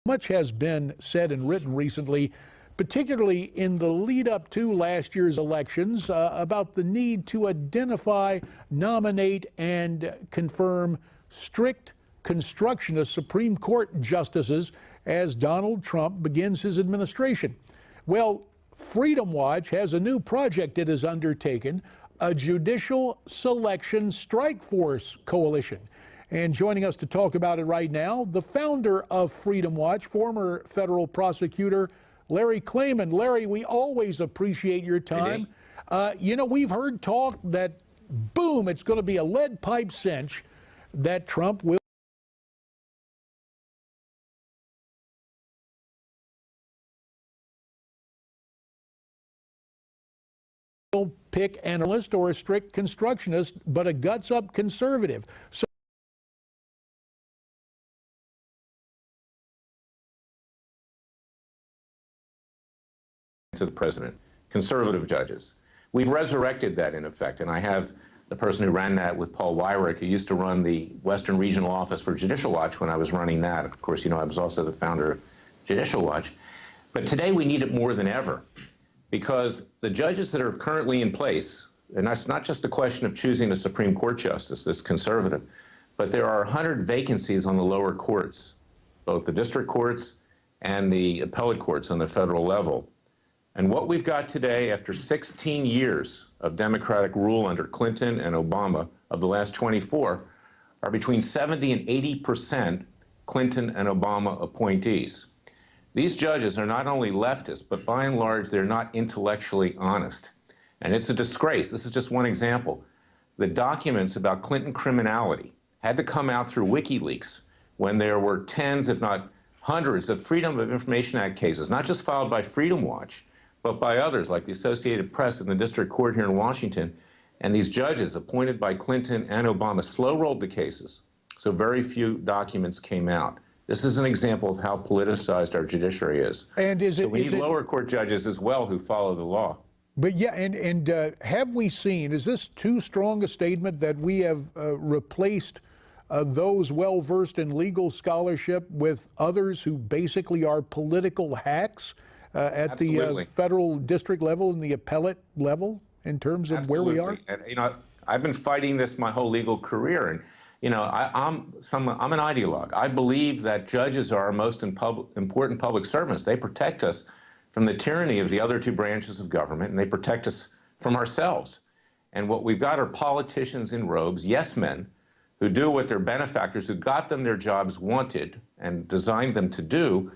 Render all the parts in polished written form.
Much has been said and written recently, particularly in the lead up to last year's elections, about the need to identify, nominate, and confirm strict constructionist Supreme Court justices as Donald Trump begins his administration. Well, Freedom Watch has a new project it has undertaken, a Judicial Selection Strike Force Coalition. And joining us to talk about it right now, the founder of Freedom Watch, former federal prosecutor Larry Klayman. Larry, we always appreciate your time. We've heard talk that, boom, it's going to be a lead pipe cinch that Trump will pick an analyst or a strict constructionist, but a guts-up conservative. So to the president, conservative judges. We've resurrected that in effect, and I have the person who ran that with Paul Weyrich, who used to run the Western Regional Office for Judicial Watch when I was running that. Of course, I was also the founder of Judicial Watch. But today we need it more than ever, because the judges that are currently in place, and that's not just a question of choosing a Supreme Court justice that's conservative, but there are 100 vacancies on the lower courts, both the district courts and the appellate courts on the federal level. And what we've got today, after 16 years of Democratic rule under Clinton and Obama, of the last 24, are between 70 and 80% Clinton and Obama appointees. These judges are not only leftists, but by and large, they're not intellectually honest. And it's a disgrace. This is just one example. The documents about Clinton criminality had to come out through WikiLeaks when there were tens, if not hundreds, of Freedom of Information Act cases, not just filed by Freedom Watch, but by others like the Associated Press and the District Court here in Washington. And these judges appointed by Clinton and Obama slow-rolled the cases, so very few documents came out. This is an example of how politicized our judiciary is. And we need lower court judges as well who follow the law. But yeah, and have we seen, is this too strong a statement that we have replaced those well-versed in legal scholarship with others who basically are political hacks at the federal district level and the appellate level in terms of where we are? And, I've been fighting this my whole legal career, and I'm an ideologue. I believe that judges are our most important public servants. They protect us from the tyranny of the other two branches of government, and they protect us from ourselves. And what we've got are politicians in robes, yes men, who do what their benefactors who got them their jobs wanted and designed them to do.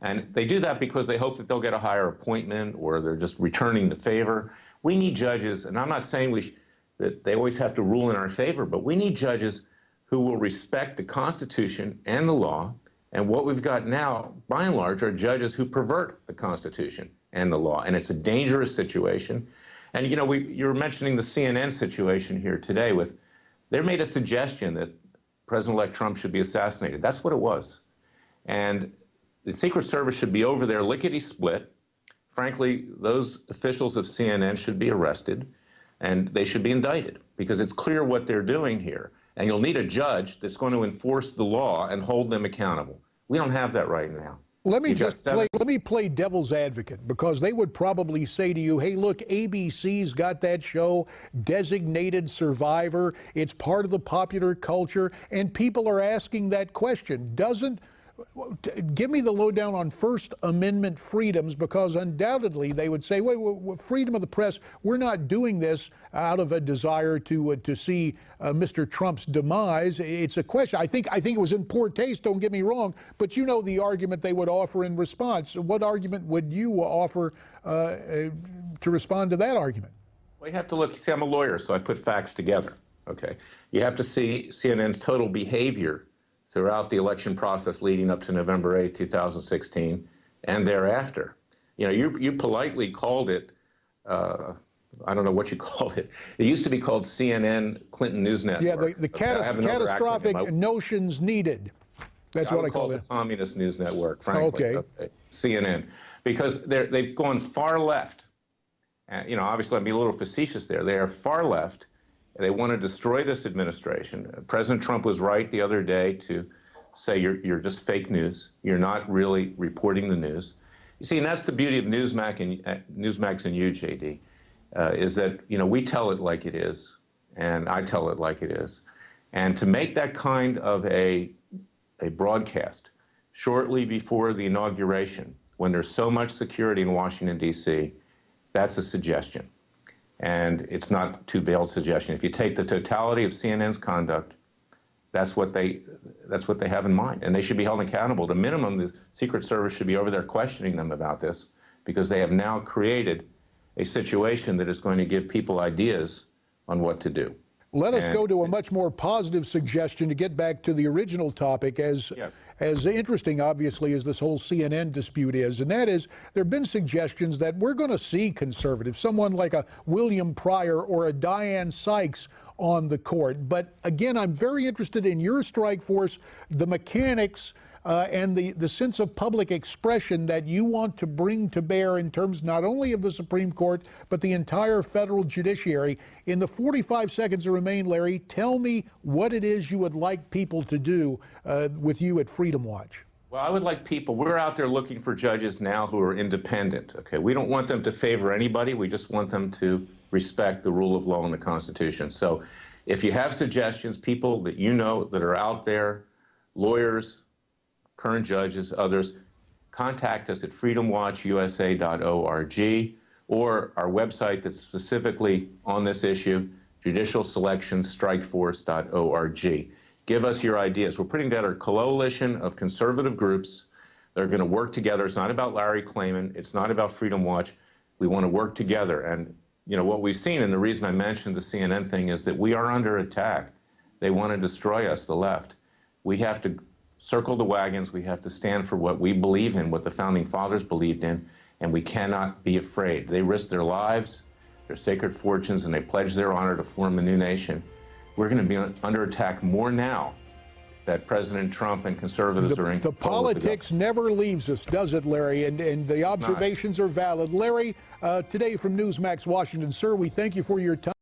And they do that because they hope that they'll get a higher appointment, or they're just returning the favor. We need judges, and I'm not saying that they always have to rule in our favor, but we need judges who will respect the Constitution and the law. And what we've got now, by and large, are judges who pervert the Constitution and the law. And it's a dangerous situation. And you're mentioning the CNN situation here today they made a suggestion that President-elect Trump should be assassinated. That's what it was. And the Secret Service should be over there lickety-split. Frankly, those officials of CNN should be arrested, and they should be indicted, because it's clear what they're doing here. And you'll need a judge that's going to enforce the law and hold them accountable. We don't have that right now. Let me play devil's advocate, because they would probably say to you, hey, look, ABC's got that show, Designated Survivor. It's part of the popular culture, and people are asking that question. Give me the lowdown on First Amendment freedoms, because undoubtedly they would say, wait, freedom of the press, we're not doing this out of a desire to see Mr. Trump's demise. It's a question. I think it was in poor taste, don't get me wrong, but you know the argument they would offer in response. What argument would you offer to respond to that argument? Well, you have to look. See, I'm a lawyer, so I put facts together, okay? You have to see CNN's total behavior throughout the election process leading up to November 8, 2016, and thereafter. You politely called it, I don't know what you called it. It used to be called CNN Clinton News Network. Yeah, the catastrophic notions needed. That's what I call it. The Communist News Network, frankly. Okay. CNN, because they've gone far left. Obviously, I'm being a little facetious there. They are far left. They want to destroy this administration. President Trump was right the other day to say you're just fake news. You're not really reporting the news. You see, and that's the beauty of Newsmax and you, JD, is that, we tell it like it is, and I tell it like it is. And to make that kind of a broadcast shortly before the inauguration, when there's so much security in Washington, D.C., that's a suggestion. And it's not too veiled suggestion. If you take the totality of CNN's conduct, that's what they have in mind, and they should be held accountable. At a minimum, the Secret Service should be over there questioning them about this, because they have now created a situation that is going to give people ideas on what to do. Let us go to a much more positive suggestion to get back to the original topic, as interesting, obviously, as this whole CNN dispute is, and that is there have been suggestions that we're going to see conservatives, someone like a William Pryor or a Dianne Sykes on the court. But again, I'm very interested in your strike force, the mechanics, and the sense of public expression that you want to bring to bear in terms not only of the Supreme Court, but the entire federal judiciary. In the 45 seconds that remain, Larry, tell me what it is you would like people to do with you at Freedom Watch. Well, I would like people, we're out there looking for judges now who are independent, okay? We don't want them to favor anybody. We just want them to respect the rule of law and the Constitution. So if you have suggestions, people that you know that are out there, lawyers, current judges, others, contact us at freedomwatchusa.org or our website that's specifically on this issue, judicialselectionstrikeforce.org. Give us your ideas. We're putting together a coalition of conservative groups that are going to work together. It's not about Larry Klayman. It's not about Freedom Watch. We want to work together. And, what we've seen, and the reason I mentioned the CNN thing, is that we are under attack. They want to destroy us, the left. We have to circle the wagons. We have to stand for what we believe in, what the Founding Fathers believed in, and we cannot be afraid. They risked their lives, their sacred fortunes, and they pledged their honor to form a new nation. We're going to be under attack more now that President Trump and conservatives are in control. The politics never leaves us, does it, Larry? And the observations are valid. Larry, today from Newsmax Washington, sir, we thank you for your time.